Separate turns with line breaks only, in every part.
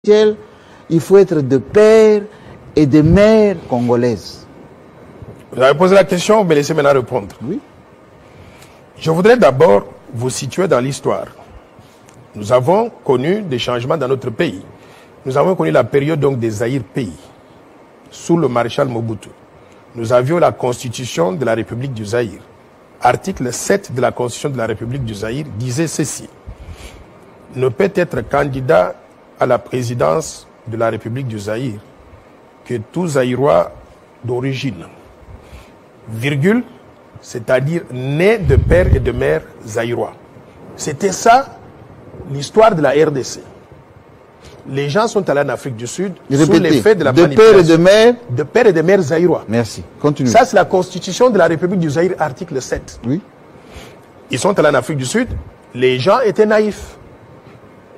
il faut être de père et de mère congolaises.
Vous avez posé la question, mais laissez maintenant répondre.
Oui.
Je voudrais d'abord vous situer dans l'histoire. Nous avons connu des changements dans notre pays. Nous avons connu la période donc des Zaïre-Pays, sous le maréchal Mobutu. Nous avions la constitution de la République du Zaïre. Article 7 de la constitution de la République du Zaïre disait ceci. Ne peut être candidat à la présidence de la République du Zaïre que tout Zaïrois d'origine, virgule, c'est-à-dire né de père et de mère zaïrois. C'était ça l'histoire de la RDC. Les gens sont allés en Afrique du Sud sous l'effet de la manipulation. De père et de mère zaïrois.
Merci. Continue.
Ça, c'est la constitution de la République du Zaïre, article 7.
Oui.
Ils sont allés en Afrique du Sud. Les gens étaient naïfs.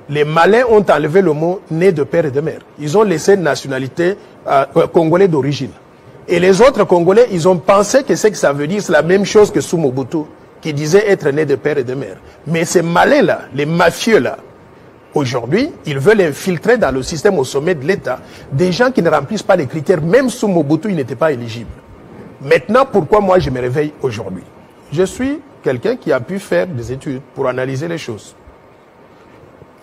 Les malins ont enlevé le mot né de père et de mère. Ils ont laissé nationalité congolais d'origine. Et les autres Congolais, ils ont pensé que ce que ça veut dire, c'est la même chose que sous Mobutu, qui disait être né de père et de mère. Mais ces malins-là, les mafieux-là, aujourd'hui, ils veulent infiltrer dans le système au sommet de l'État des gens qui ne remplissent pas les critères. Même sous Mobutu, ils n'étaient pas éligibles. Maintenant, pourquoi moi je me réveille aujourd'hui? Je suis quelqu'un qui a pu faire des études pour analyser les choses.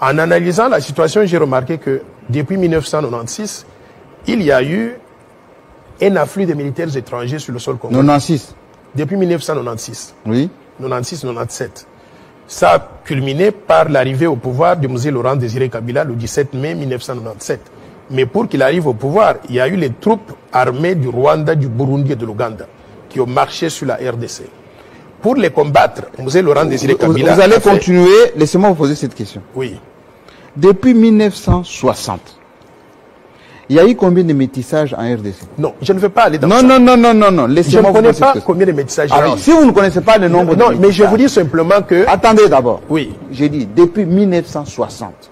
En analysant la situation, j'ai remarqué que depuis 1996, il y a eu un afflux de militaires étrangers sur le sol congolais.
96.
Depuis 1996.
Oui.
96-97. Ça a culminé par l'arrivée au pouvoir de Mzee Laurent Désiré Kabila le 17 mai 1997. Mais pour qu'il arrive au pouvoir, il y a eu les troupes armées du Rwanda, du Burundi et de l'Ouganda qui ont marché sur la RDC. Pour les combattre, Mzee Laurent Désiré Kabila...
Vous allez continuer. Laissez-moi vous poser cette question.
Oui.
Depuis 1960, il y a eu combien de métissages en RDC?
Non, je ne veux pas aller dans
ça. Non. Laissez-moi
je ne connais pas combien de métissages il y a eu.
Si vous ne connaissez pas le nombre de métissages...
Non, mais je vous dis simplement que...
Attendez d'abord.
Oui.
J'ai dit, depuis 1960,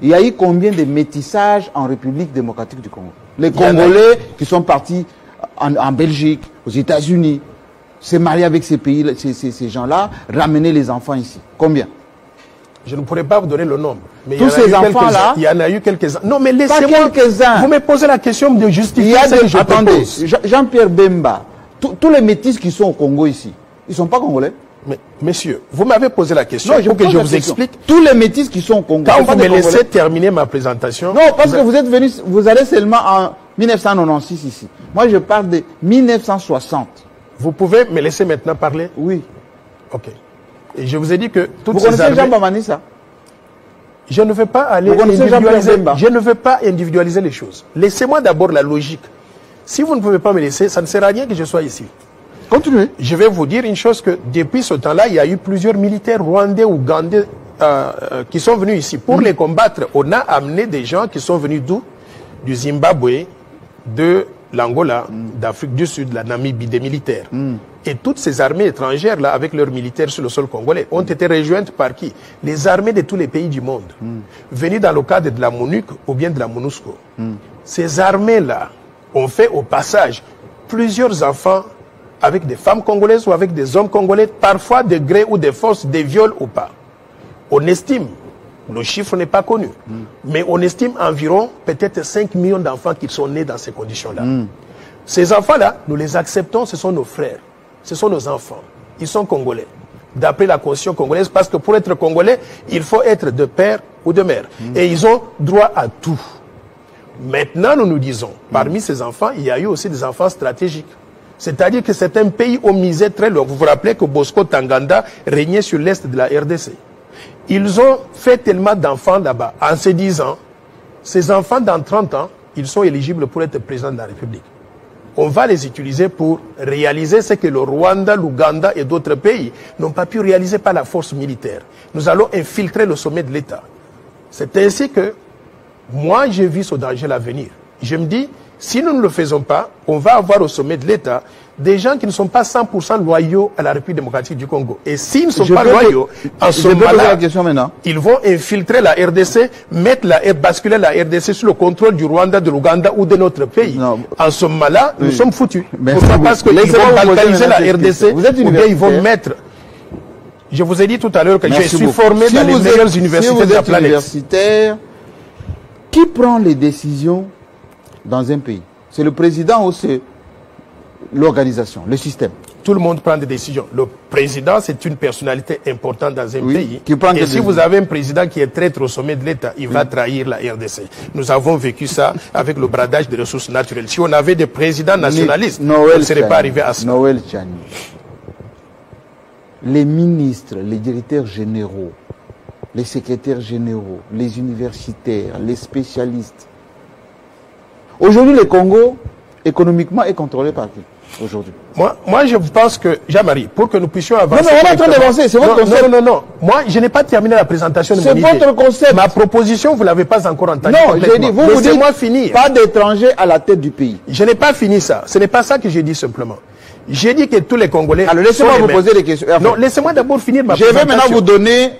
il y a eu combien de métissages en République démocratique du Congo? Les Congolais qui sont partis en Belgique, aux États-Unis, se marier avec ces pays, ces gens-là, ramener les enfants ici. Combien?
Je ne pourrais pas vous donner le nombre. Mais
tous ces enfants-là...
Il y en a eu quelques-uns. Non, mais laissez-moi...
quelques-uns.
Vous me posez la question de justifier ce que je propose.
Attendez, Jean-Pierre Bemba, tous les métis qui sont au Congo ici, ils ne sont pas congolais?
Mais, messieurs, vous m'avez posé la question pour que je vous explique.
Tous les métis qui sont au Congo...
Quand vous me laissez terminer ma présentation...
Non, parce que vous êtes venus, vous allez seulement en 1996 ici. Moi, je parle de 1960.
Vous pouvez me laisser maintenant parler?
Oui.
Ok. Et je vous ai dit que toutes
ces armées... Vous connaissez Jean Bamanissa?
Je ne veux pas aller individualiser. Je ne veux pas individualiser les choses. Laissez-moi d'abord la logique. Si vous ne pouvez pas me laisser, ça ne sert à rien que je sois ici.
Continuez.
Je vais vous dire une chose que depuis ce temps-là, il y a eu plusieurs militaires rwandais, ougandais qui sont venus ici. Pour les combattre, on a amené des gens qui sont venus d'où? Du Zimbabwe, de l'Angola, d'Afrique du Sud, la Namibie, des militaires. Et toutes ces armées étrangères, là, avec leurs militaires sur le sol congolais, ont été rejointes par qui? Les armées de tous les pays du monde, venues dans le cadre de la MONUC ou bien de la MONUSCO. Ces armées-là ont fait au passage plusieurs enfants avec des femmes congolaises ou avec des hommes congolais, parfois de gré ou de force, des viols ou pas. On estime, le chiffre n'est pas connu, mais on estime environ peut-être 5 millions d'enfants qui sont nés dans ces conditions-là. Ces enfants-là, nous les acceptons, ce sont nos frères. Ce sont nos enfants. Ils sont congolais. D'après la constitution congolaise, parce que pour être congolais, il faut être de père ou de mère. Et ils ont droit à tout. Maintenant, nous nous disons, parmi ces enfants, il y a eu aussi des enfants stratégiques. C'est-à-dire que c'est un pays où misait très loin. Vous vous rappelez que Bosco Tanganda régnait sur l'est de la RDC. Ils ont fait tellement d'enfants là-bas, en se disant, ces enfants, dans 30 ans, ils sont éligibles pour être président de la République. On va les utiliser pour réaliser ce que le Rwanda, l'Ouganda et d'autres pays n'ont pas pu réaliser par la force militaire. Nous allons infiltrer le sommet de l'État. C'est ainsi que moi, j'ai vu ce danger à venir. Je me dis, si nous ne le faisons pas, on va avoir au sommet de l'État des gens qui ne sont pas 100% loyaux à la République démocratique du Congo. Et s'ils ne sont pas loyaux, en ce moment-là, ils vont infiltrer la RDC, basculer la RDC sous le contrôle du Rwanda, de l'Ouganda ou de notre pays. Non. En ce moment-là, nous sommes foutus. Pourquoi? Parce qu'ils vont balkaniser la RDC, ou bien ils vont mettre... Je vous ai dit tout à l'heure que je suis formé dans les meilleures universités de la planète.
qui prend les décisions dans un pays? C'est le président ou c'est l'organisation, le système?
Tout le monde prend des décisions. Le président, c'est une personnalité importante dans un pays.
Qui prend
et si vous avez un président qui est traître au sommet de l'État, il va trahir la RDC. Nous avons vécu ça avec le bradage des ressources naturelles. Si on avait des présidents nationalistes, on ne serait pas arrivé à ça.
Noël Tchani, les ministres, les directeurs généraux, les secrétaires généraux, les universitaires, les spécialistes. Aujourd'hui, le Congo, économiquement, est contrôlé par qui? Aujourd'hui.
Moi, je pense que, Jean-Marie, pour que nous puissions avancer...
Non, on est en train d'avancer, c'est votre concept.
Non. Moi, je n'ai pas terminé la présentation de mon idée.
C'est votre concept.
Ma proposition, vous ne l'avez pas encore entendue.
Non, j'ai dit, vous dites,
finir.
Pas d'étrangers à la tête du pays.
Je n'ai pas fini ça. Ce n'est pas ça que j'ai dit simplement. J'ai dit que tous les Congolais...
Alors, laissez-moi vous poser des questions.
Non, laissez-moi d'abord finir ma présentation.
Je vais maintenant vous donner...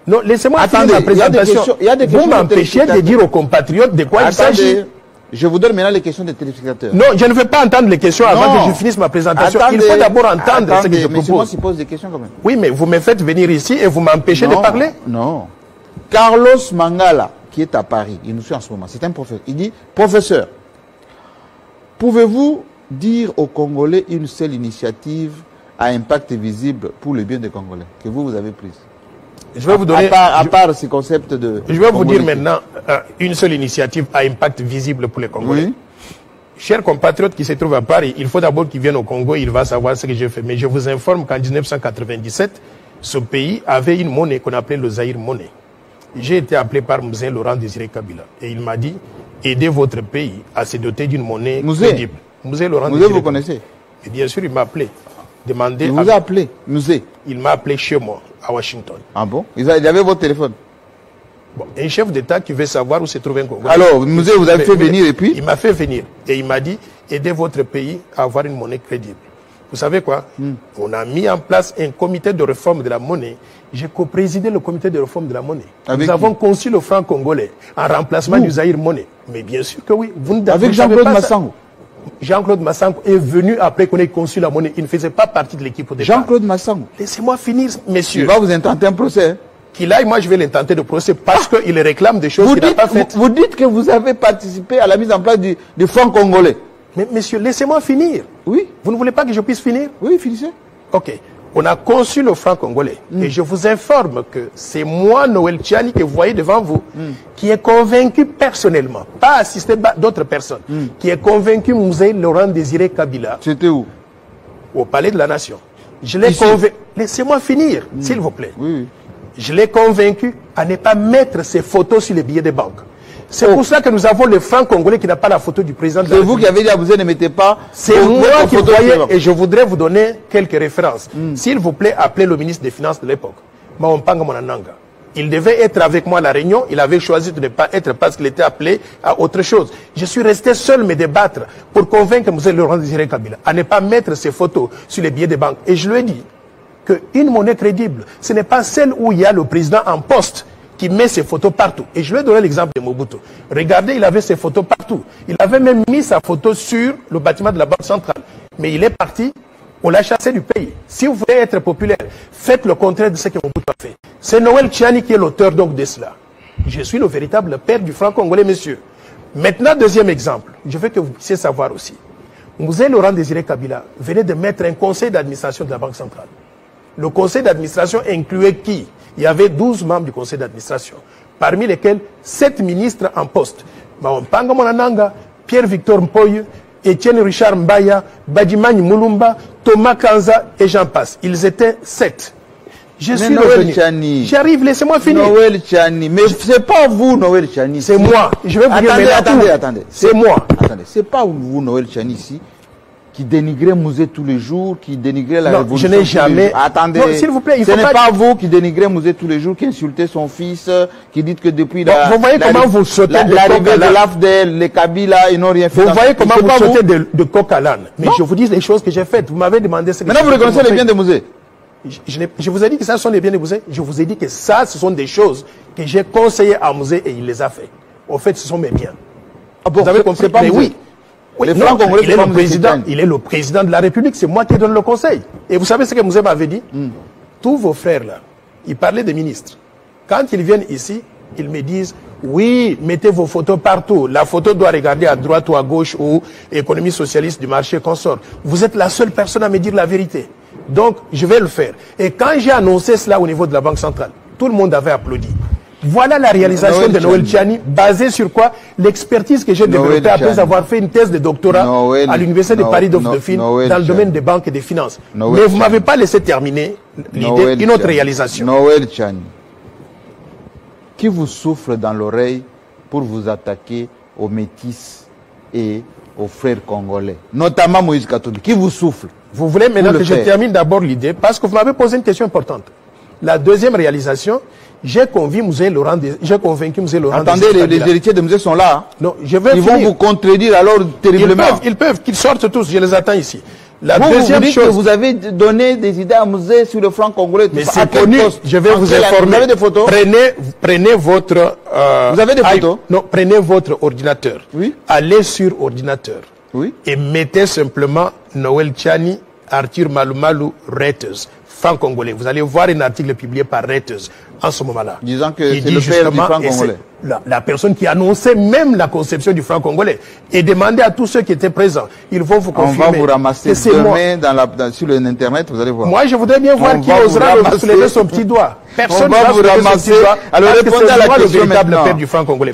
Non, laissez-moi finir ma présentation. Vous m'empêchez de dire aux compatriotes de quoi il s'agit.
Je vous donne maintenant les questions des téléspectateurs.
Non, je ne veux pas entendre les questions avant que je finisse ma présentation. Il faut d'abord entendre ce que je propose.
Moi, je pose des questions quand même.
Oui, mais vous me faites venir ici et vous m'empêchez de parler.
Non. Carlos Mangala, qui est à Paris, il nous suit en ce moment, c'est un professeur. Il dit, professeur, pouvez-vous dire aux Congolais une seule initiative à impact visible pour le bien des Congolais que vous avez prise?
Je vais vous donner...
À part ce concept de...
Je vais vous dire maintenant une seule initiative à impact visible pour les Congolais. Oui. Chers compatriotes qui se trouvent à Paris, il faut d'abord qu'ils viennent au Congo, il va savoir ce que j'ai fait. Mais je vous informe qu'en 1997, ce pays avait une monnaie qu'on appelait le Zaïre monnaie. J'ai été appelé par Mzee Laurent Désiré Kabila. Et il m'a dit, aidez votre pays à se doter d'une monnaie crédible.
Mzee Laurent Désiré, vous connaissez?
Et bien sûr, il m'a appelé.
Il vous a appelé, Mzee?
Il m'a appelé chez moi, à Washington.
Ah bon? Il avait votre téléphone?
Bon, un chef d'État qui veut savoir où se trouve un Congolais.
Alors, Mzee vous avez fait venir et puis?
Il m'a fait venir et il m'a dit, aidez votre pays à avoir une monnaie crédible. Vous savez quoi? On a mis en place un comité de réforme de la monnaie. J'ai co-présidé le comité de réforme de la monnaie. Nous avons conçu le franc congolais en remplacement du Zaïre monnaie. Mais bien sûr que oui.
Avec Jean-Claude Massango.
Jean-Claude Massango est venu après qu'on ait conçu la monnaie. Il ne faisait pas partie de l'équipe de
Jean-Claude Massango.
Laissez-moi finir, messieurs.
Il va vous intenter un procès. Hein?
Qu'il aille, moi je vais l'intenter de procès parce qu'il réclame des choses qu'il n'a pas faites.
Vous dites que vous avez participé à la mise en place du franc congolais.
Mais messieurs, laissez-moi finir.
Oui.
Vous ne voulez pas que je puisse finir?
Oui, finissez.
Ok. On a conçu le franc congolais. Et je vous informe que c'est moi, Noël Tchani, que vous voyez devant vous, qui est convaincu personnellement, pas assisté d'autres personnes, qui est convaincu Mzee Laurent Désiré Kabila.
C'était où?
Au Palais de la Nation. Je l'ai convaincu. Laissez-moi finir, s'il vous plaît.
Oui.
Je l'ai convaincu à ne pas mettre ses photos sur les billets de banque. C'est pour ça que nous avons le franc congolais qui n'a pas la photo du président de la République.
C'est vous qui avez dit à vous ne mettez pas.
C'est moi qui voyais et je voudrais vous donner quelques références. S'il vous plaît, appelez le ministre des Finances de l'époque, Maompanga Monananga. Il devait être avec moi à la réunion, il avait choisi de ne pas être parce qu'il était appelé à autre chose. Je suis resté seul me débattre pour convaincre M. Laurent Désiré Kabila à ne pas mettre ses photos sur les billets de banque. Et je lui ai dit qu'une monnaie crédible, ce n'est pas celle où il y a le président en poste qui met ses photos partout. Et je lui ai donné l'exemple de Mobutu. Regardez, il avait ses photos partout. Il avait même mis sa photo sur le bâtiment de la Banque centrale. Mais il est parti, on l'a chassé du pays. Si vous voulez être populaire, faites le contraire de ce que Mobutu a fait. C'est Noël Tchani qui est l'auteur donc de cela. Je suis le véritable père du franc congolais, messieurs. Maintenant, deuxième exemple. Je veux que vous puissiez savoir aussi. Mzee Laurent Désiré Kabila venait de mettre un conseil d'administration de la Banque centrale. Le conseil d'administration incluait qui? Il y avait 12 membres du conseil d'administration, parmi lesquels 7 ministres en poste. Maompanga Monananga, Pierre-Victor Mpoye, Étienne Richard Mbaya, Badimani Moulumba, Thomas Kanza et j'en passe. Ils étaient 7. Je suis
Noël Tchani.
J'arrive, laissez-moi finir.
Noël Tchani. Mais c'est pas vous, Noël Tchani.
C'est moi. Je vais vous dire,
attendez.
C'est moi.
Attendez, c'est pas vous, Noël Tchani, ici, qui dénigrez Mzee tous les jours, qui dénigrez la révolution.
Je n'ai jamais.
Attendez.
S'il vous plaît,
ce n'est pas vous qui dénigrez Mzee tous les jours, qui insultez son fils, qui dites que depuis
vous voyez comment vous sautez
l'arrivée de l'AFDEL, les Kabila, ils n'ont rien fait.
Vous voyez comment vous sautez de coq à l'âne. Mais je vous dis les choses que j'ai faites. Vous m'avez demandé ce que
maintenant, vous reconnaissez les biens de Mzee.
Je vous ai dit que ça sont les biens de Mzee. Je vous ai dit que ça, ce sont des choses que j'ai conseillées à Mzee et il les a fait. En fait, ce sont mes biens.
Ah bon,
vous avez compris?
Mais
oui.
Oui,
non, il est le président de la République, c'est moi qui donne le conseil. Et vous savez ce que Mzee m'avait dit? Tous vos frères là, ils parlaient des ministres. Quand ils viennent ici, Ils me disent, oui, mettez vos photos partout. La photo doit regarder à droite ou à gauche ou économie socialiste du marché consort. Vous êtes la seule personne à me dire la vérité. Donc, je vais le faire. Et quand j'ai annoncé cela au niveau de la Banque centrale, tout le monde avait applaudi. Voilà la réalisation de Noël Tchani, basée sur quoi? L'expertise que j'ai développée après avoir fait une thèse de doctorat à l'Université de Paris Dauphine dans le domaine des banques et des finances. Mais vous ne m'avez pas laissé terminer l'idée, une autre réalisation.
Noël Tchani, qui vous souffle dans l'oreille pour vous attaquer aux métis et aux frères congolais, notamment Moïse Katumbi, qui vous souffle?
Vous voulez maintenant que je termine d'abord l'idée, parce que vous m'avez posé une question importante. La deuxième réalisation, j'ai convaincu M. Laurent.
Attendez, les héritiers de M. sont là. Hein.
Non, je vais
Ils vont vous contredire alors terriblement.
Ils peuvent, qu'ils sortent tous, je les attends ici. La
vous,
deuxième
vous dites
chose,
que vous avez donné des idées à Mouzé sur le franc congolais.
Mais c'est connu. Je vais vous informer.
Vous avez des photos?
Prenez votre.
Vous avez des photos?
Non, prenez votre ordinateur.
Oui.
Allez sur ordinateur.
Oui.
Et mettez simplement Noël Tchani, Arthur Malumalu, Reuters, franc congolais. Vous allez voir un article publié par Reuters en ce moment-là.
Disant que c'est le père du franc congolais.
La personne qui annonçait même la conception du franc congolais. Et demandez à tous ceux qui étaient présents. Ils vont vous confirmer.
On va vous ramasser demain sur l'internet, vous allez voir.
Moi, je voudrais bien voir qui osera soulever son petit doigt. Personne
ne va vous ramasser. Alors répondez à la question maintenant.
Père du franc congolais.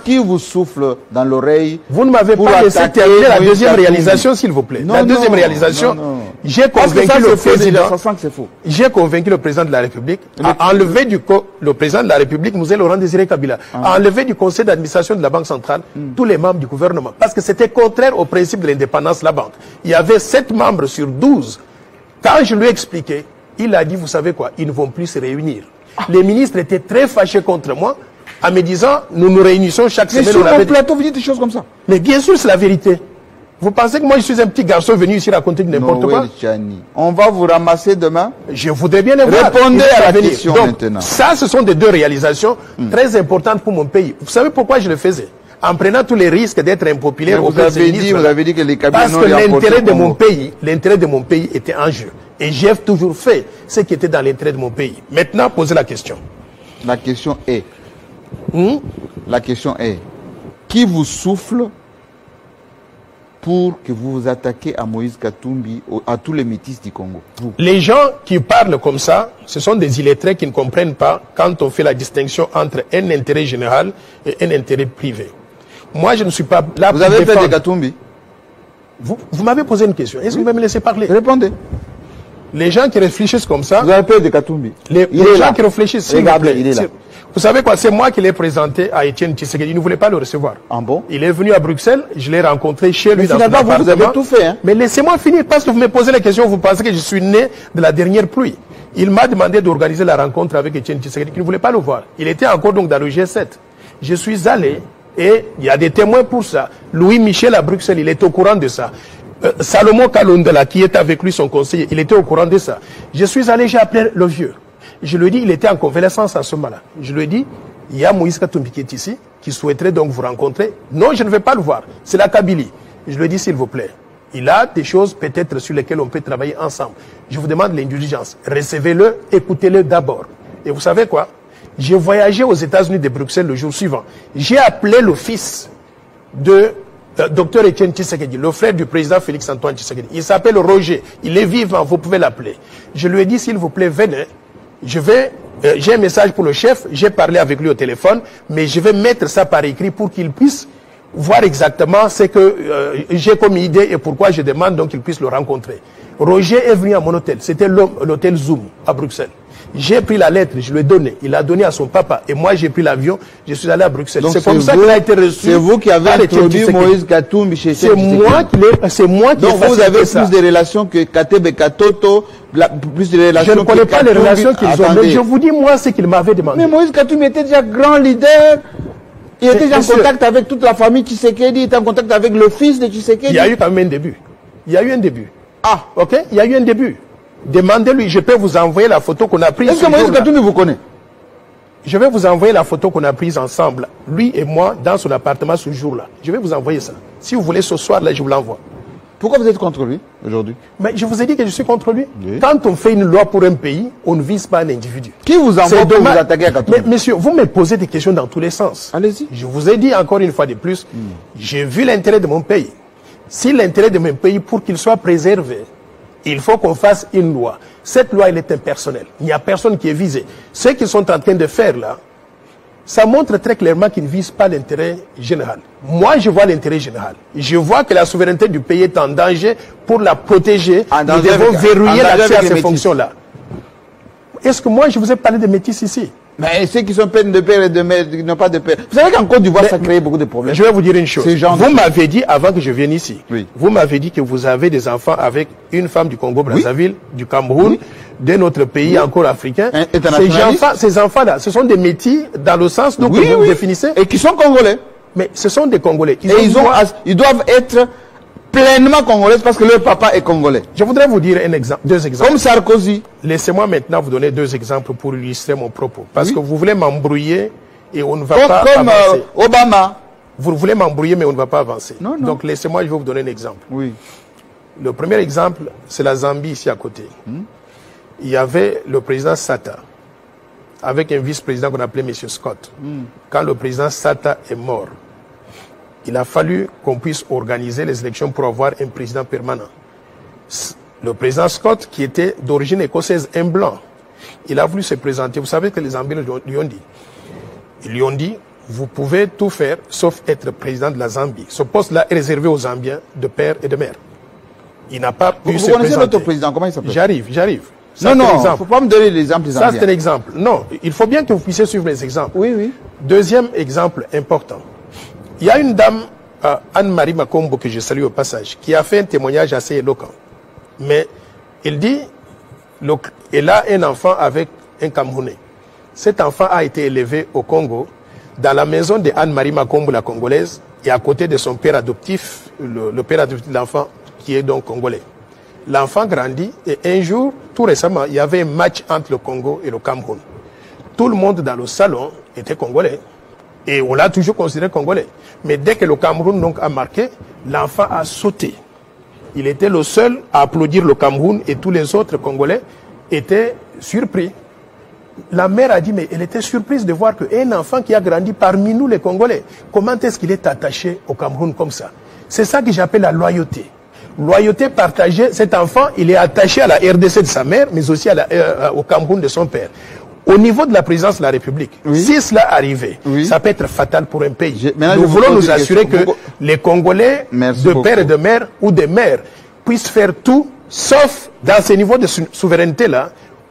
Qui vous souffle dans l'oreille?
Vous ne m'avez pas laissé terminer la deuxième réalisation, s'il vous plaît. La deuxième réalisation, j'ai convaincu le président. J'ai convaincu le président de la République à enlever le président de la République, M. Laurent Désiré Kabila, à enlever du conseil d'administration de la Banque centrale tous les membres du gouvernement. Parce que c'était contraire au principe de l'indépendance de la banque. Il y avait 7 membres sur 12. Quand je lui ai expliqué, il a dit, vous savez quoi, ils ne vont plus se réunir. Les ministres étaient très fâchés contre moi en me disant, nous nous réunissons chaque semaine.
Mais sur mon plateau, vous dites des choses comme ça.
Mais bien sûr, c'est la vérité. Vous pensez que moi, je suis un petit garçon venu ici raconter n'importe quoi?
On va vous ramasser demain.
Je voudrais bien les voir.
Répondez à la question maintenant.
Ça, ce sont des deux réalisations très importantes pour mon pays. Vous savez pourquoi je le faisais? En prenant tous les risques d'être impopulaire.
Vous avez dit que les cabinets
parce que l'intérêt de mon pays était en jeu. Et j'ai toujours fait ce qui était dans l'intérêt de mon pays. Maintenant, posez la question.
La question est, qui vous souffle pour que vous vous attaquez à Moïse Katumbi, à tous les métis du Congo?
Les gens qui parlent comme ça, ce sont des illettrés qui ne comprennent pas quand on fait la distinction entre un intérêt général et un intérêt privé. Moi, je ne suis pas là pour
défendre. Vous avez fait de Katumbi?
Vous m'avez posé une question. Est-ce que vous me laissez parler?
Répondez.
Les gens qui réfléchissent comme ça...
Vous avez peur de Katumbi?
Les gens qui réfléchissent...
Regardez, il est là.
Vous savez quoi? C'est moi qui l'ai présenté à Étienne Tshisekedi. Il ne voulait pas le recevoir.
Ah bon?
Il est venu à Bruxelles. Je l'ai rencontré chez lui dans son appartement.
Vous avez tout fait, hein?
Mais laissez-moi finir parce que vous me posez la question. Vous pensez que je suis né de la dernière pluie. Il m'a demandé d'organiser la rencontre avec Étienne Tshisekedi qui ne voulait pas le voir. Il était encore donc dans le G7. Je suis allé et il y a des témoins pour ça. Louis Michel à Bruxelles, il est au courant de ça. Salomon Kalondela, qui est avec lui, son conseiller, il était au courant de ça. Je suis allé, j'ai appelé le vieux. Je lui ai dit, il était en convalescence à ce moment-là. Je lui ai dit, il y a Moïse Katumbi qui est ici, qui souhaiterait donc vous rencontrer. Non, je ne vais pas le voir. C'est la Kabylie. Je lui ai dit, s'il vous plaît, il a des choses peut-être sur lesquelles on peut travailler ensemble. Je vous demande l'indulgence. Recevez-le, écoutez-le d'abord. Et vous savez quoi? J'ai voyagé aux États-Unis de Bruxelles le jour suivant. J'ai appelé le fils de Dr Étienne Tshisekedi, le frère du président Félix Antoine Tshisekedi. Il s'appelle Roger. Il est vivant, vous pouvez l'appeler. Je lui ai dit, s'il vous plaît, venez. J'ai un message pour le chef, j'ai parlé avec lui au téléphone, mais je vais mettre ça par écrit pour qu'il puisse voir exactement ce que j'ai comme idée et pourquoi je demande donc qu'il puisse le rencontrer. Roger est venu à mon hôtel, c'était l'hôtel Zoom à Bruxelles. J'ai pris la lettre, je lui ai donné, il a donné à son papa et moi j'ai pris l'avion, je suis allé à Bruxelles. C'est comme ça qu'il a été reçu.
C'est vous qui avez introduit Moïse Katumbi chez
C'est moi qui ai
donc vous avez plus de relations que Katebe Katoto, plus de relations.
Je ne connais pas les relations qu'ils ont, mais je vous dis moi ce qu'il m'avait demandé.
Mais Moïse Katumbi était déjà grand leader. Il était déjà en contact avec toute la famille Tshisekedi, il était en contact avec le fils de Tshisekedi.
Il y a eu quand même un début. Il y a eu un début.
Ah,
ok, il y a eu un début. Demandez-lui, je peux vous envoyer la photo qu'on a prise.
Est-ce que Moïse Katumbi vous connaît?
Je vais vous envoyer la photo qu'on a prise ensemble, lui et moi, dans son appartement ce jour-là. Je vais vous envoyer ça. Si vous voulez ce soir-là, je vous l'envoie.
Pourquoi vous êtes contre lui aujourd'hui?
Mais je vous ai dit que je suis contre lui.
Oui.
Quand on fait une loi pour un pays, on ne vise pas un individu.
Qui vous envoie pour vous attaquer à Katoum?
Mais monsieur, vous me posez des questions dans tous les sens.
Allez-y.
Je vous ai dit encore une fois de plus, j'ai vu l'intérêt de mon pays. Si l'intérêt de mon pays, pour qu'il soit préservé, il faut qu'on fasse une loi. Cette loi, elle est impersonnelle. Il n'y a personne qui est visé. Ce qu'ils sont en train de faire là, ça montre très clairement qu'ils ne visent pas l'intérêt général. Moi, je vois l'intérêt général. Je vois que la souveraineté du pays est en danger. Pour la protéger, nous devons verrouiller l'accès à ces fonctions-là. Est-ce que moi, je vous ai parlé de métis ici?
Mais ceux qui sont peines de père et de mère, qui n'ont pas de père. Vous savez qu'en Côte d'Ivoire, ça crée beaucoup de problèmes.
Je vais vous dire une chose. Vous m'avez dit, avant que je vienne ici,
oui.
Vous m'avez dit que vous avez des enfants avec une femme du Congo-Brazzaville, oui. Du Cameroun, oui. D'un autre pays encore africain. Ces enfants-là, ce sont des métis dans le sens dont vous définissez.
Et qui sont congolais.
Mais ce sont des Congolais.
Ils doivent être pleinement congolais parce que leur papa est congolais.
Je voudrais vous dire deux exemples.
Comme Sarkozy.
Laissez-moi maintenant vous donner deux exemples pour illustrer mon propos. Parce que vous voulez m'embrouiller et on ne va pas avancer.
Obama.
Vous voulez m'embrouiller mais on ne va pas avancer.
Non.
Donc laissez-moi, je vais vous donner un exemple.
Oui.
Le premier exemple, c'est la Zambie ici à côté. Il y avait le président Sata avec un vice-président qu'on appelait M. Scott. Quand le président Sata est mort, il a fallu qu'on puisse organiser les élections pour avoir un président permanent. Le président Scott, qui était d'origine écossaise, un blanc, il a voulu se présenter. Vous savez que les Zambiens lui ont dit. Ils lui ont dit, vous pouvez tout faire sauf être président de la Zambie. Ce poste-là est réservé aux Zambiens de père et de mère. Il n'a pas pu se présenter.
Vous connaissez notre président, comment il s'appelle?
J'arrive.
Ça, non, il ne faut pas me donner l'exemple des Zambiens.
Ça, c'est un exemple. Non, il faut bien que vous puissiez suivre les exemples.
Oui.
Deuxième exemple important. Il y a une dame, Anne-Marie Makombo, que je salue au passage, qui a fait un témoignage assez éloquent. Mais elle dit, elle a un enfant avec un Camerounais. Cet enfant a été élevé au Congo, dans la maison de Anne-Marie Makombo, la Congolaise, et à côté de son père adoptif, le père adoptif de l'enfant, qui est donc congolais. L'enfant grandit, et un jour, tout récemment, il y avait un match entre le Congo et le Cameroun. Tout le monde dans le salon était congolais. Et on l'a toujours considéré congolais. Mais dès que le Cameroun donc a marqué, l'enfant a sauté. Il était le seul à applaudir le Cameroun et tous les autres Congolais étaient surpris. La mère a dit, mais elle était surprise de voir qu'un enfant qui a grandi parmi nous les Congolais, comment est-ce qu'il est attaché au Cameroun comme ça? C'est ça que j'appelle la loyauté. Loyauté partagée, cet enfant, il est attaché à la RDC de sa mère, mais aussi au Cameroun de son père. Au niveau de la présidence de la République, si cela arrivait, ça peut être fatal pour un pays. Nous voulons nous assurer que les Congolais, de père et de mère ou de mères, puissent faire tout, sauf dans ces niveaux de souveraineté-là,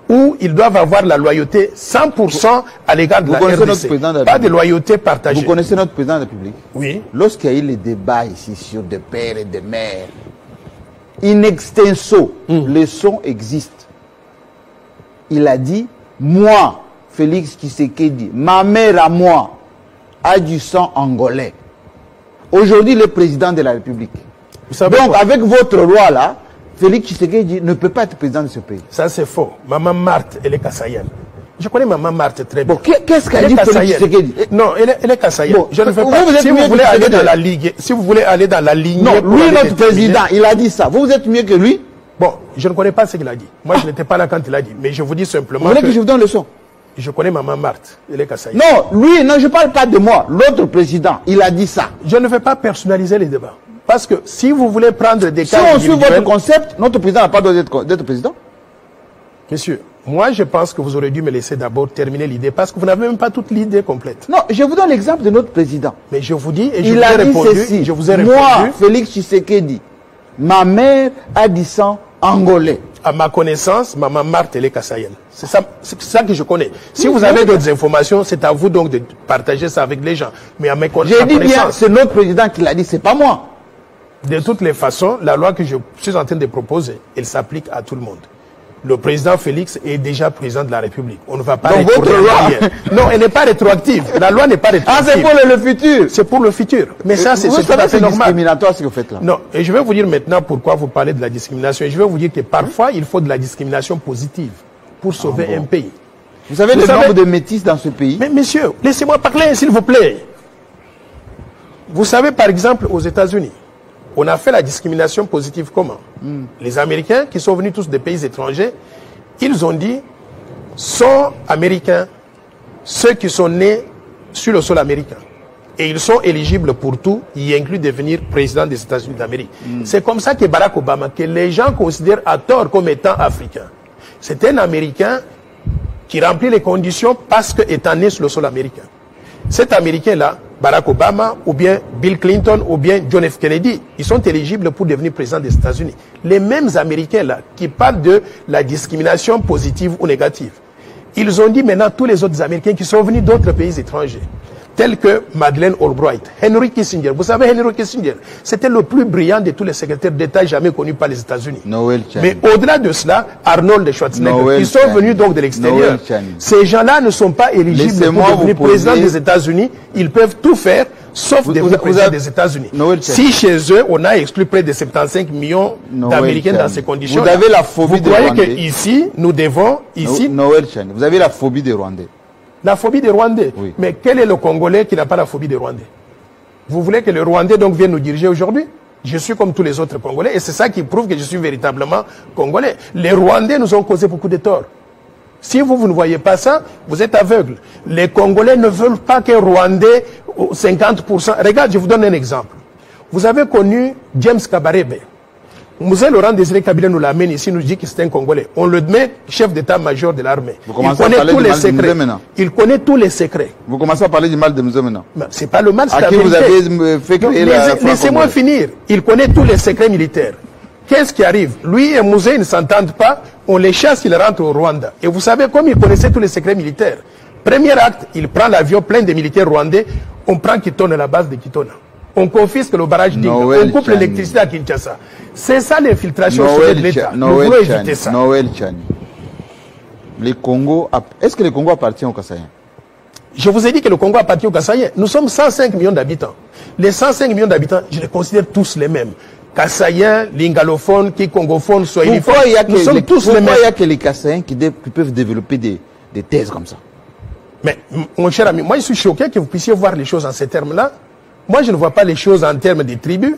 où ils doivent avoir la loyauté 100% à l'égard de la RDC. Pas de loyauté partagée.
Vous connaissez notre président de la République?
Oui.
Lorsqu'il y a eu les débats ici sur des pères et des mères, in extenso, le son existe. Il a dit, moi, Félix Tshisekedi, ma mère à moi, a du sang angolais. Aujourd'hui, le président de la République. Donc, avec votre loi là, Félix Tshisekedi ne peut pas être président de ce pays.
Ça, c'est faux. Maman Marthe, elle est kassaïenne. Je connais Maman Marthe très bien.
Bon, qu'est-ce qu'elle dit Félix Tshisekedi?
Non, elle est kassaïenne. Bon, je ne veux pas. Si vous voulez aller dans la ligue, si vous voulez aller dans la ligne.
Non, lui, notre président, il a dit ça. Vous êtes mieux que lui?
Bon, je ne connais pas ce qu'il a dit. Moi, je n'étais pas là quand il a dit. Mais je vous dis simplement.
Vous voulez que je vous donne le son?
Je connais Maman Marthe, elle est kassaïenne.
Non, lui, non, je ne parle pas de moi. L'autre président, il a dit ça.
Je ne vais pas personnaliser les débats. Parce que si vous voulez prendre des cas.
Si on suit votre concept, notre président n'a pas le droit d'être président.
Monsieur, moi je pense que vous aurez dû me laisser d'abord terminer l'idée parce que vous n'avez même pas toute l'idée complète.
Non, je vous donne l'exemple de notre président.
Mais je vous dis et je vous ai répondu.
Je vous ai répondu. Moi, Félix Tshisekedi, ma mère a du sang angolais.
À ma connaissance, Maman Marthe, elle est kassaïenne. C'est ça que je connais. Si vous avez d'autres informations, c'est à vous donc de partager ça avec les gens. Mais à mes connaissances.
J'ai dit bien, c'est notre président qui l'a dit, c'est pas moi.
De toutes les façons, la loi que je suis en train de proposer, elle s'applique à tout le monde. Le président Félix est déjà président de la République. On ne va pas retourner en arrière. Non, elle n'est pas rétroactive. La loi n'est pas rétroactive.
Ah, c'est pour le futur.
C'est pour le futur. Mais ça, c'est tout à fait normal.
C'est discriminatoire ce que vous faites là.
Non, et je vais vous dire maintenant pourquoi vous parlez de la discrimination. Et je vais vous dire que parfois, il faut de la discrimination positive pour sauver un pays.
Vous savez le nombre de métis dans ce pays?
Mais messieurs, laissez-moi parler, s'il vous plaît. Vous savez, par exemple, aux États-Unis, on a fait la discrimination positive comment? Les Américains, qui sont venus tous des pays étrangers, ils ont dit, sont Américains ceux qui sont nés sur le sol américain. Et ils sont éligibles pour tout, y inclut devenir président des États-Unis d'Amérique. C'est comme ça que Barack Obama, que les gens considèrent à tort comme étant africain, c'est un Américain qui remplit les conditions parce qu'étant né sur le sol américain. Cet Américain-là, Barack Obama, ou bien Bill Clinton, ou bien John F. Kennedy, ils sont éligibles pour devenir président des États-Unis. Les mêmes Américains-là, qui parlent de la discrimination positive ou négative, ils ont dit maintenant tous les autres Américains qui sont venus d'autres pays étrangers, tels que Madeleine Albright, Henry Kissinger. Vous savez, Henry Kissinger, c'était le plus brillant de tous les secrétaires d'État jamais connus par les États-Unis. Mais au-delà de cela, Arnold Schwarzenegger, qui sont venus donc de l'extérieur. Ces gens-là ne sont pas éligibles pour devenir président des États-Unis. Ils peuvent tout faire, sauf devenir président des États-Unis. Si chez eux, on a exclu près de 75 millions d'Américains dans ces conditions,
vous avez la phobie des Rwandais.
Vous croyez qu'ici, nous devons, ici...
Noël Chani, vous avez la phobie des Rwandais.
La phobie des Rwandais. Oui. Mais quel est le Congolais qui n'a pas la phobie des Rwandais? Vous voulez que le Rwandais donc vienne nous diriger aujourd'hui? Je suis comme tous les autres Congolais et c'est ça qui prouve que je suis véritablement Congolais. Les Rwandais nous ont causé beaucoup de torts. Si vous ne voyez pas ça, vous êtes aveugle. Les Congolais ne veulent pas qu'un Rwandais, 50%... Regarde, je vous donne un exemple. Vous avez connu James Kabarebe. Moussé Laurent Désiré Kabila nous l'amène ici, nous dit que c'est un Congolais. On le met chef d'état-major de l'armée. Il connaît tous les secrets. Il connaît tous les secrets.
Vous commencez à parler du mal de Moussé maintenant.
C'est pas le mal, c'est
la vérité. Vous avez fait créer la...
Laissez-moi finir. Il connaît tous les secrets militaires. Qu'est-ce qui arrive? Lui et Moussé ne s'entendent pas. On les chasse, ils rentrent au Rwanda. Et vous savez, comme il connaissait tous les secrets militaires, premier acte, il prend l'avion plein de militaires rwandais. On prend Kitona, la base de Kitona. On confisque le barrage d'Inga, on coupe l'électricité à Kinshasa. C'est ça l'infiltration de l'État. Nous voulons éviter ça.
Noël Chani. Les Congo, est-ce que le Congo appartient aux Kassaïens?
Je vous ai dit que le Congo appartient aux Kassaïens. Nous sommes 105 millions d'habitants. Les 105 millions d'habitants, je les considère tous les mêmes. Kassaïens, lingalophones, kikongophones, swahiliphones. Nous sommes tous les mêmes.
Pourquoi il n'y a que les Kassaïens qui peuvent développer des thèses comme ça?
Mais, mon cher ami, moi je suis choqué que vous puissiez voir les choses en ces termes-là. Moi, je ne vois pas les choses en termes de tribus.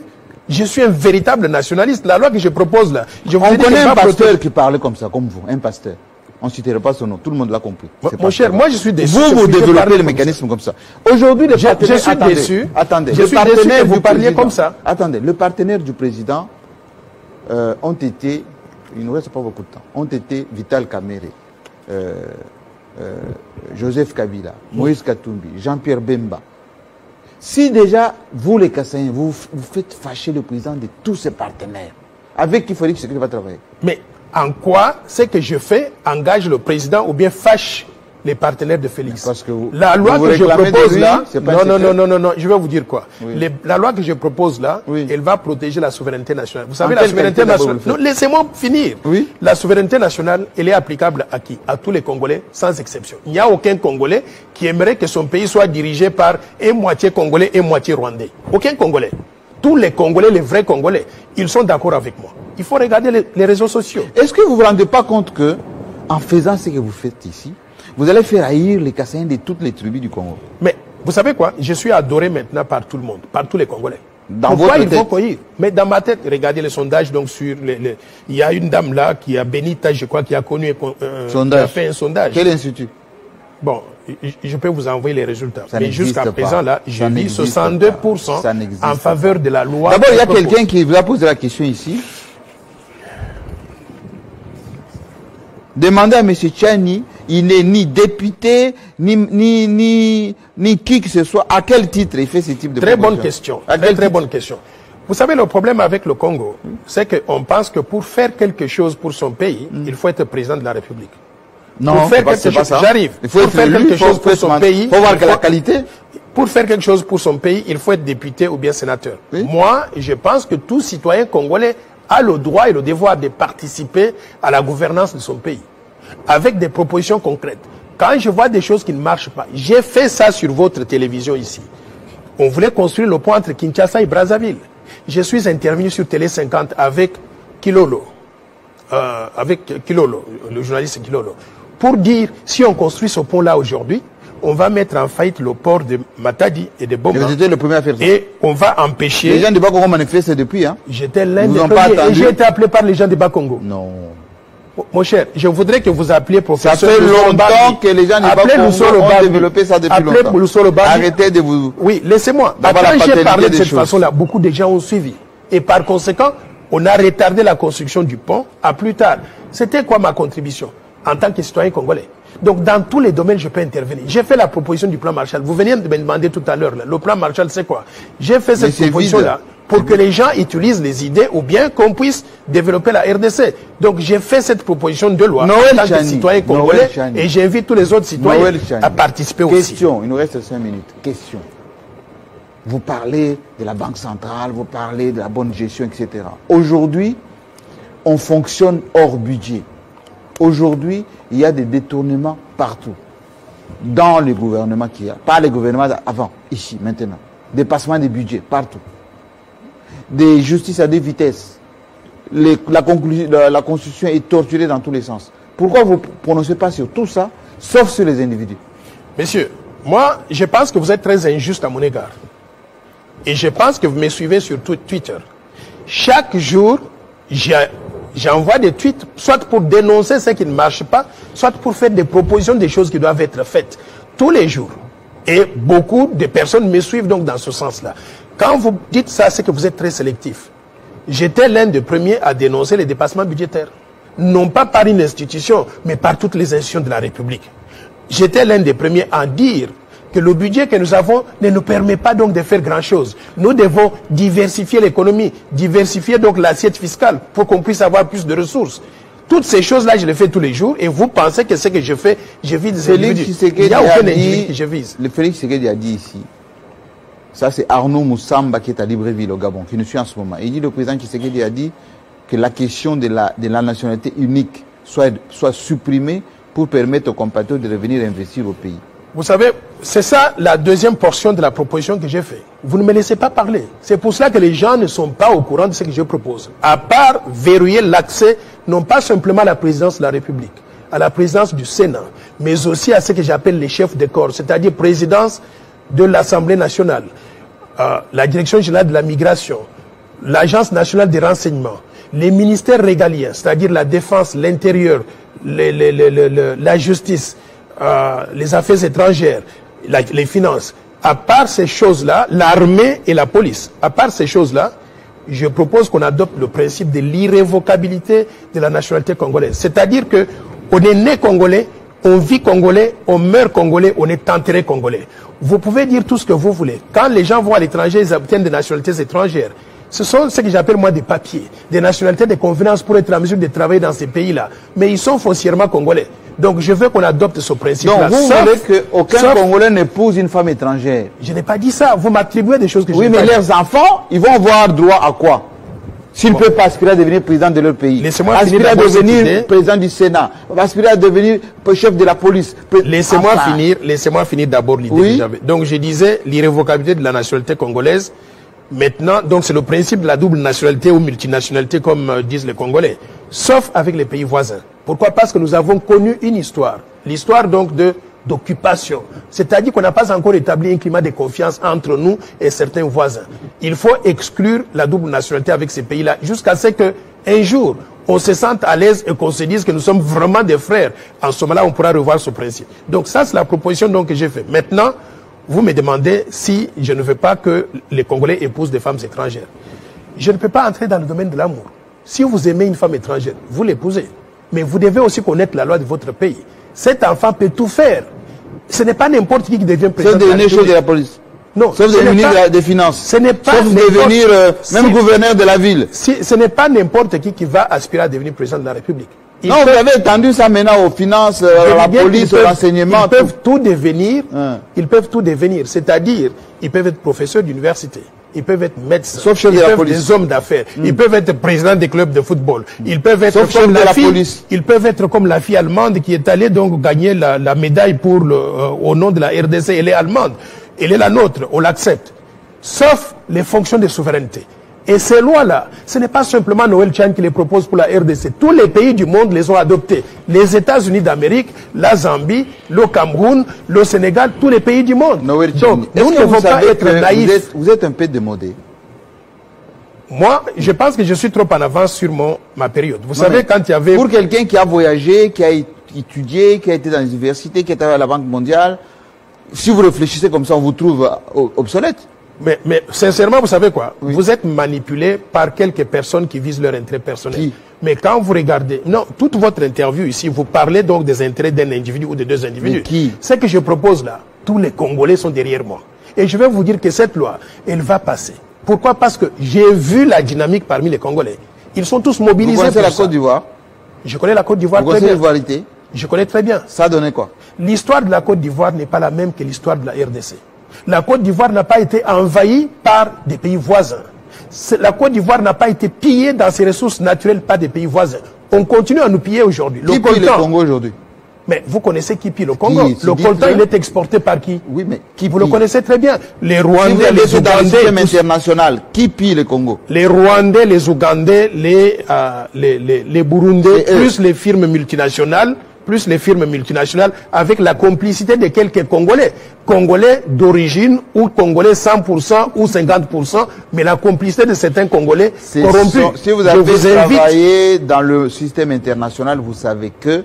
Je suis un véritable nationaliste. La loi que je propose là... On
connaît un pasteur qui parlait comme ça, comme vous, un pasteur. On ne citerait pas son nom, tout le monde l'a compris.
Mon cher, moi je suis déçu.
Vous développez le mécanisme comme ça. Aujourd'hui, le partenaire...
Je suis déçu.
Attendez.
Je suis déçu que vous parliez comme ça.
Attendez, le partenaire du président ont été... Il ne reste pas beaucoup de temps. Ont été Vital Kamerhe, Joseph Kabila, Moïse Katumbi, Jean-Pierre Bemba. Si déjà, vous les Kassaïens, vous faites fâcher le président de tous ses partenaires, avec qui Félix Tshisekedi va travailler.
Mais en quoi ce que je fais engage le président ou bien fâche les partenaires de Félix?
Parce que
la loi que je propose là, non, je vais vous dire quoi.
Oui.
La loi que je propose là,
oui,
elle va protéger la souveraineté nationale. Vous savez, la souveraineté nationale... Non, laissez-moi finir.
Oui.
La souveraineté nationale, elle est applicable à qui? À tous les Congolais, sans exception. Il n'y a aucun Congolais qui aimerait que son pays soit dirigé par un moitié Congolais et moitié Rwandais. Aucun Congolais. Tous les Congolais, les vrais Congolais, ils sont d'accord avec moi. Il faut regarder les réseaux sociaux.
Est-ce que vous ne vous rendez pas compte que, en faisant ce que vous faites ici, vous allez faire haïr les Kassaïens de toutes les tribus du Congo?
Mais vous savez quoi? Je suis adoré maintenant par tout le monde, par tous les Congolais.
Pourquoi
il faut cueillir? Mais dans ma tête, regardez les sondages donc sur il y a une dame là qui a Benita, je crois, qui a connu qui a fait un sondage.
Quel institut?
Bon, je peux vous envoyer les résultats. Mais jusqu'à présent là, je vis 62% en faveur de la loi.
D'abord, il y a quelqu'un qui vous a posé la question ici. Demandez à M. Chani, il n'est ni député, ni qui que ce soit. À quel titre il fait ce type de
Très bonne question. Très bonne question. Vous savez, le problème avec le Congo, c'est qu'on pense que pour faire quelque chose pour son pays, il faut être président de la République.
Non,
pour faire quelque chose, j'arrive.
Il faut faire quelque chose pour son pays. Il faut voir la qualité.
Pour faire quelque chose pour son pays, il faut être député ou bien sénateur. Oui. Moi, je pense que tout citoyen congolais a le droit et le devoir de participer à la gouvernance de son pays, avec des propositions concrètes. Quand je vois des choses qui ne marchent pas, j'ai fait ça sur votre télévision ici. On voulait construire le pont entre Kinshasa et Brazzaville. Je suis intervenu sur Télé 50 avec Kilolo, le journaliste Kilolo, pour dire, si on construit ce pont-là aujourd'hui, on va mettre en faillite le port de Matadi et de Boma.
Vous étiez le premier à faire ça.
Et on va empêcher...
Les gens du Bas-Congo manifestent depuis. Hein.
J'étais l'un des premiers et j'ai été appelé par les gens du Bas-Congo.
Non.
Mon cher, je voudrais que vous appeliez professeur.
Ça fait longtemps que les gens du Bas-Congo ont développé ça depuis longtemps. Arrêtez de vous...
Oui, laissez-moi. Quand j'ai parlé de cette façon-là, beaucoup de gens ont suivi. Et par conséquent, on a retardé la construction du pont à plus tard. C'était quoi ma contribution en tant que citoyen congolais? Donc, dans tous les domaines, je peux intervenir. J'ai fait la proposition du plan Marshall. Vous veniez de me demander tout à l'heure, le plan Marshall, c'est quoi? J'ai fait cette proposition-là pour que les gens utilisent les idées ou bien qu'on puisse développer la RDC. Donc, j'ai fait cette proposition de loi en tant que citoyen congolais et j'invite tous les autres citoyens à participer aussi.
Question, il nous reste 5 minutes. Question. Vous parlez de la Banque centrale, vous parlez de la bonne gestion, etc. Aujourd'hui, on fonctionne hors budget. Aujourd'hui, il y a des détournements partout. Dans les gouvernements qu'il y a. Pas les gouvernements avant, ici, maintenant. Dépassement des budgets, partout. Des justices à deux vitesses. La Constitution est torturée dans tous les sens. Pourquoi vous ne prononcez pas sur tout ça, sauf sur les individus?
Monsieur, moi, je pense que vous êtes très injuste à mon égard. Et je pense que vous me suivez sur Twitter. Chaque jour, j'envoie des tweets, soit pour dénoncer ce qui ne marche pas, soit pour faire des propositions des choses qui doivent être faites. Tous les jours. Et beaucoup de personnes me suivent donc dans ce sens-là. Quand vous dites ça, c'est que vous êtes très sélectif. J'étais l'un des premiers à dénoncer les dépassements budgétaires. Non pas par une institution, mais par toutes les institutions de la République. J'étais l'un des premiers à dire que le budget que nous avons ne nous permet pas donc de faire grand-chose. Nous devons diversifier l'économie, diversifier donc l'assiette fiscale pour qu'on puisse avoir plus de ressources. Toutes ces choses-là, je les fais tous les jours et vous pensez que ce que je fais, je vise des individus. Il n'y a aucun individu que je vise.
Le Félix Tshisekedi a dit ici, ça c'est Arnaud Moussamba qui est à Libreville au Gabon, qui nous suit en ce moment. Il dit, le président Tshisekedi a dit que la question de la nationalité unique soit supprimée pour permettre aux compatriotes de revenir investir au pays.
Vous savez, c'est ça la deuxième portion de la proposition que j'ai faite. Vous ne me laissez pas parler. C'est pour cela que les gens ne sont pas au courant de ce que je propose. À part verrouiller l'accès, non pas simplement à la présidence de la République, à la présidence du Sénat, mais aussi à ce que j'appelle les chefs de corps, c'est-à-dire présidence de l'Assemblée nationale, la direction générale de la migration, l'Agence nationale des renseignements, les ministères régaliens, c'est-à-dire la défense, l'intérieur, la justice, les affaires étrangères, les finances. À part ces choses-là, l'armée et la police, à part ces choses-là, je propose qu'on adopte le principe de l'irrévocabilité de la nationalité congolaise. C'est-à-dire que on est né congolais, on vit congolais, on meurt congolais, on est enterré congolais. Vous pouvez dire tout ce que vous voulez. Quand les gens vont à l'étranger, ils obtiennent des nationalités étrangères. Ce sont ce que j'appelle moi des papiers, des nationalités de convenance pour être en mesure de travailler dans ces pays-là. Mais ils sont foncièrement congolais. Donc je veux qu'on adopte ce principe-là.
Donc vous voulez qu'aucun Congolais n'épouse une femme étrangère?
Je n'ai pas dit ça. Vous m'attribuez des choses que je n'ai pas dit.
Oui, mais leurs enfants, ils vont avoir droit à quoi? S'ils ne peuvent pas aspirer à devenir président de leur pays, aspirer à devenir président du Sénat, aspirer à devenir chef de la police.
Laissez-moi finir d'abord l'idée que j'avais. Donc je disais l'irrévocabilité de la nationalité congolaise. Maintenant, donc c'est le principe de la double nationalité ou multinationalité comme disent les Congolais, sauf avec les pays voisins. Pourquoi? Parce que nous avons connu une histoire, l'histoire donc d'occupation. C'est-à-dire qu'on n'a pas encore établi un climat de confiance entre nous et certains voisins. Il faut exclure la double nationalité avec ces pays-là jusqu'à ce qu'un jour, on se sente à l'aise et qu'on se dise que nous sommes vraiment des frères. En ce moment-là, on pourra revoir ce principe. Donc ça, c'est la proposition donc, que j'ai faite. Maintenant, vous me demandez si je ne veux pas que les Congolais épousent des femmes étrangères. Je ne peux pas entrer dans le domaine de l'amour. Si vous aimez une femme étrangère, vous l'épousez. Mais vous devez aussi connaître la loi de votre pays. Cet enfant peut tout faire. Ce n'est pas n'importe qui devient président.
Sauf devenir chef de la police.
Non.
Sauf devenir des finances.
Ce n'est pas
sauf devenir même gouverneur de la ville.
Ce n'est pas n'importe qui va aspirer à devenir président de la République.
Vous avez étendu ça maintenant aux finances, à la police, au renseignement.
Ils peuvent tout devenir. Ils peuvent tout devenir. C'est-à-dire, ils peuvent être professeurs d'université. Ils peuvent être médecins.
Sauf chef de la police.
Des hommes d'affaires. Ils peuvent être présidents des clubs de football. Ils peuvent être comme la fille. Ils peuvent être comme la fille allemande qui est allée donc gagner la médaille pour au nom de la RDC. Elle est allemande. Elle est la nôtre. On l'accepte. Sauf les fonctions de souveraineté. Et ces lois-là, ce n'est pas simplement Noël Tchani qui les propose pour la RDC. Tous les pays du monde les ont adoptées. Les États-Unis d'Amérique, la Zambie, le Cameroun, le Sénégal, tous les pays du monde.
Noël
Donc, nous ne devons pas être naïfs.
Vous êtes un peu démodé.
Moi, je pense que je suis trop en avance sur ma période. Vous savez, quand il y avait...
Pour quelqu'un qui a voyagé, qui a étudié, qui a été dans les universités, qui est à la Banque mondiale, si vous réfléchissez comme ça, on vous trouve obsolète.
Mais sincèrement, vous savez quoi? Oui. Vous êtes manipulé par quelques personnes qui visent leur intérêt personnel.
Qui?
Mais quand vous regardez... Non, toute votre interview ici, vous parlez donc des intérêts d'un individu ou de deux individus.
Mais qui?
Ce que je propose là, tous les Congolais sont derrière moi. Et je vais vous dire que cette loi, elle va passer. Pourquoi? Parce que j'ai vu la dynamique parmi les Congolais. Ils sont tous mobilisés.
Vous connaissez la Côte d'Ivoire?
Je connais la Côte d'Ivoire très bien.
Vous connaissez l'ivoirité?
Je connais très bien.
Ça a donné quoi?
L'histoire de la Côte d'Ivoire n'est pas la même que l'histoire de la RDC. La Côte d'Ivoire n'a pas été envahie par des pays voisins. La Côte d'Ivoire n'a pas été pillée dans ses ressources naturelles par des pays voisins. On continue à nous piller aujourd'hui.
Qui pille le Congo aujourd'hui?
Mais vous connaissez qui pille le Congo? Le coltan, il est exporté par qui?
Oui, mais qui
vous le connaissez très bien. Les Rwandais, les Ougandais.
Le système international, qui pille le Congo?
Les Rwandais, les Ougandais, les Burundais, plus les firmes multinationales. Plus les firmes multinationales, avec la complicité de quelques Congolais. Congolais d'origine, ou Congolais 100% ou 50%, mais la complicité de certains Congolais corrompus.
Si vous avez travaillé dans le système international, vous savez que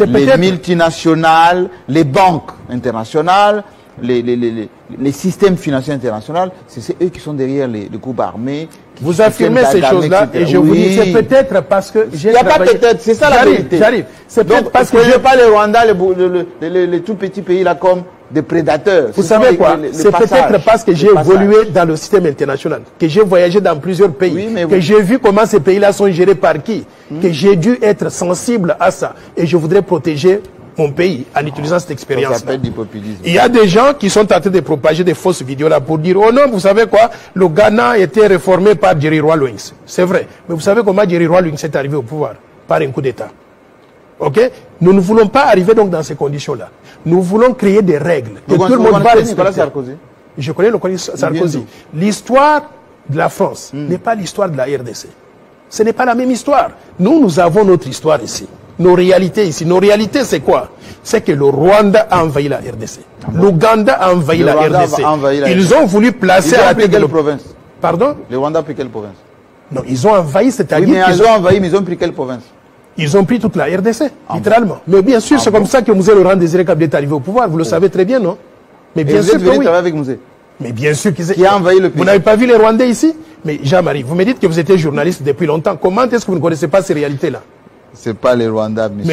les multinationales, les banques internationales, les systèmes financiers internationaux, c'est eux qui sont derrière les groupes armés.
Vous affirmez ces choses-là et je vous dis, c'est peut-être parce que j'ai
Il n'y a pas peut-être, c'est ça la vérité.
J'arrive. C'est peut-être parce que
je n'ai pas le Rwanda, les tout petits pays là comme des prédateurs.
Vous savez quoi? C'est peut-être parce que j'ai évolué dans le système international, que j'ai voyagé dans plusieurs pays, que j'ai vu comment ces pays-là sont gérés par qui, que j'ai dû être sensible à ça. Et je voudrais protéger mon pays en utilisant cette expérience-là. Il y a des gens qui sont en train de propager des fausses vidéos là pour dire, oh non, vous savez quoi, le Ghana a été réformé par Jerry Rawlings. C'est vrai. Mais vous savez comment Jerry Rawlings est arrivé au pouvoir? Par un coup d'État. Ok? Nous ne voulons pas arriver donc dans ces conditions-là. Nous voulons créer des règles. Que tout le monde va respecter.
Sarkozy?
Je connais le Sarkozy. L'histoire de la France n'est pas l'histoire de la RDC. Ce n'est pas la même histoire. Nous avons notre histoire ici. Nos réalités ici. Nos réalités, c'est quoi? C'est que le Rwanda a envahi la RDC. L'Ouganda a envahi la RDC. Ils ont voulu placer à la tête de
quelle province?
Pardon?
Le Rwanda a pris quelle province?
Non, ils ont envahi, c'est-à-dire...
Oui, mais ils ont envahi, mais ils ont pris quelle province?
Ils ont pris toute la RDC, littéralement. Mais bien sûr, c'est comme ça que Mouzé Laurent Désiré Kabila est arrivé au pouvoir. Vous le savez très bien, non? Mais bien sûr que oui.
Travailler avec Mouzé?
Mais bien sûr
qui a envahi le pays.
Vous n'avez pas vu les Rwandais ici? Mais Jean-Marie, vous me dites que vous étiez journaliste depuis longtemps. Comment est-ce que vous ne connaissez pas ces réalités-là?
C'est pas les Rwandais, monsieur.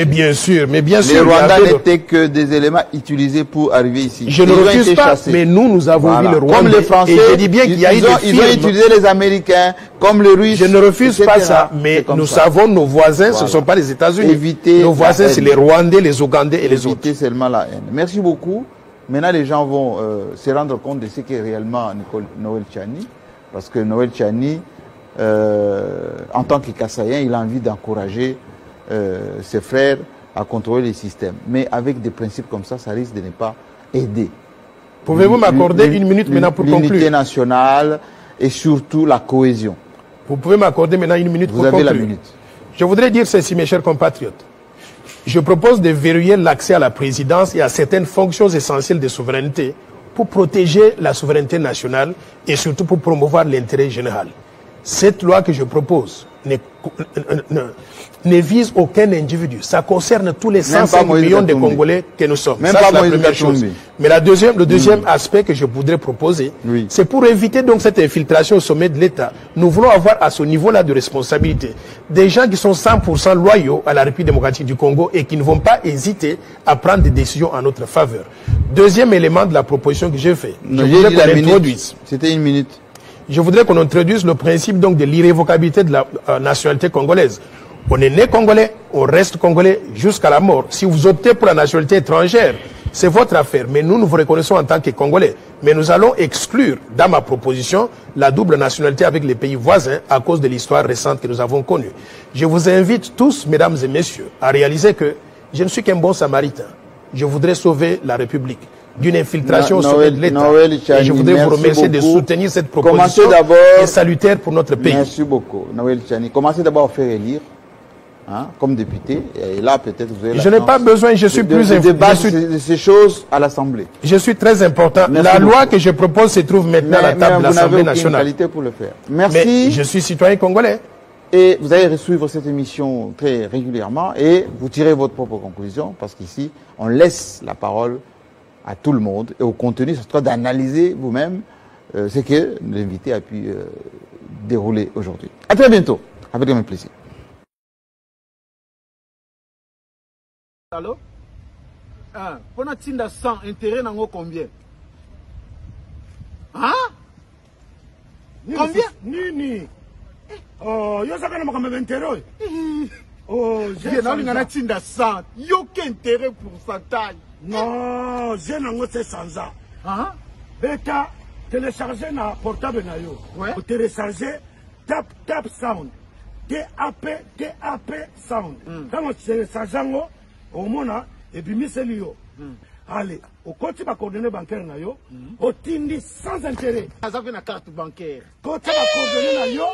Mais bien sûr,
Les Rwandais n'étaient que des éléments utilisés pour arriver ici.
Je ne refuse pas, mais nous avons vu le Rwanda.
Comme les Français,
et je dis bien qu'il y a eu des
ils ont utilisé les Américains, comme les Russes.
Je ne refuse pas ça, mais nous savons nos voisins, ce ne sont pas les États-Unis. Nos voisins, c'est les Rwandais, les Ougandais et les autres.
Éviter seulement la haine. Merci beaucoup. Maintenant, les gens vont se rendre compte de ce qu'est réellement Noël Tchani. Parce que Noël Tchani, en tant que Kassaïen, il a envie d'encourager ses frères à contrôler les systèmes. Mais avec des principes comme ça risque de ne pas aider.
Pouvez-vous m'accorder une minute maintenant pour conclure?
L'unité nationale et surtout la cohésion.
Vous pouvez m'accorder maintenant une minute pour conclure?
Vous avez la minute.
Je voudrais dire ceci, mes chers compatriotes. Je propose de verrouiller l'accès à la présidence et à certaines fonctions essentielles de souveraineté pour protéger la souveraineté nationale et surtout pour promouvoir l'intérêt général. Cette loi que je propose ne vise aucun individu. Ça concerne tous les 105 millions de Congolais que nous sommes.
Même
ça,
pas
c'est la première chose. Mais le deuxième aspect que je voudrais proposer, c'est pour éviter donc cette infiltration au sommet de l'État. Nous voulons avoir à ce niveau-là de responsabilité des gens qui sont 100% loyaux à la République démocratique du Congo et qui ne vont pas hésiter à prendre des décisions en notre faveur. Deuxième élément de la proposition que j'ai fait, je voudrais qu'on introduise.
C'était une minute.
Je voudrais qu'on introduise le principe donc de l'irrévocabilité de la nationalité congolaise. On est né congolais, on reste congolais jusqu'à la mort. Si vous optez pour la nationalité étrangère, c'est votre affaire. Mais nous vous reconnaissons en tant que Congolais. Mais nous allons exclure, dans ma proposition, la double nationalité avec les pays voisins à cause de l'histoire récente que nous avons connue. Je vous invite tous, mesdames et messieurs, à réaliser que je ne suis qu'un bon samaritain. Je voudrais sauver la République. d'une infiltration au sommet de l'État. Et je voudrais vous remercier de soutenir cette proposition qui est salutaire pour notre pays.
Merci beaucoup. Noël Tchani, commencez d'abord à faire élire. Hein, comme député, et là peut-être vous avez.
Je n'ai pas besoin, je suis plus
débattre de ces choses à l'Assemblée.
Je suis très important. La loi que je propose se trouve maintenant à la table de l'Assemblée nationale.
Qualité pour le faire. Merci.
Mais je suis citoyen congolais.
Et vous allez suivre cette émission très régulièrement et vous tirez votre propre conclusion parce qu'ici on laisse la parole à tout le monde et au contenu, c'est toi d'analyser vous-même ce que l'invité a pu dérouler aujourd'hui. À très bientôt, avec grand plaisir.
Allô? Ah, pour notre tinda 100, intérêt n'en combien? Hein? Combien?
Nini? Oh, yo sakana makamba intérêt. Oh,
j'ai n'a tinda 100. Yo quel intérêt pour pourcentage?
Non, j'ai n'ango c'est 100 ans.
Hein?
Beta télécharger na portable na yo.
Ouais.
Télécharger tap sound. TAP sound. Quand on télécharge ngo au mona et puis miseli yo. Allez, au côté ma coordonnée bancaire na yo, au tindi sans intérêt.
Vous avez une carte bancaire.
Côté ma coordonnée na yo,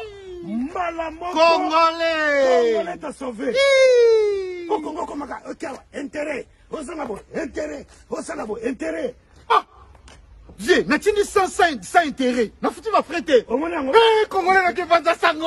malamoko.
Congolais
t'a sauvé. Au Congo comme intérêt. Au Sanabo, intérêt.
Ah! J'ai, n'a-t-il 100 intérêt? N'a foutu ma frère.
Au moins,
Congolais n'a que 20 sango.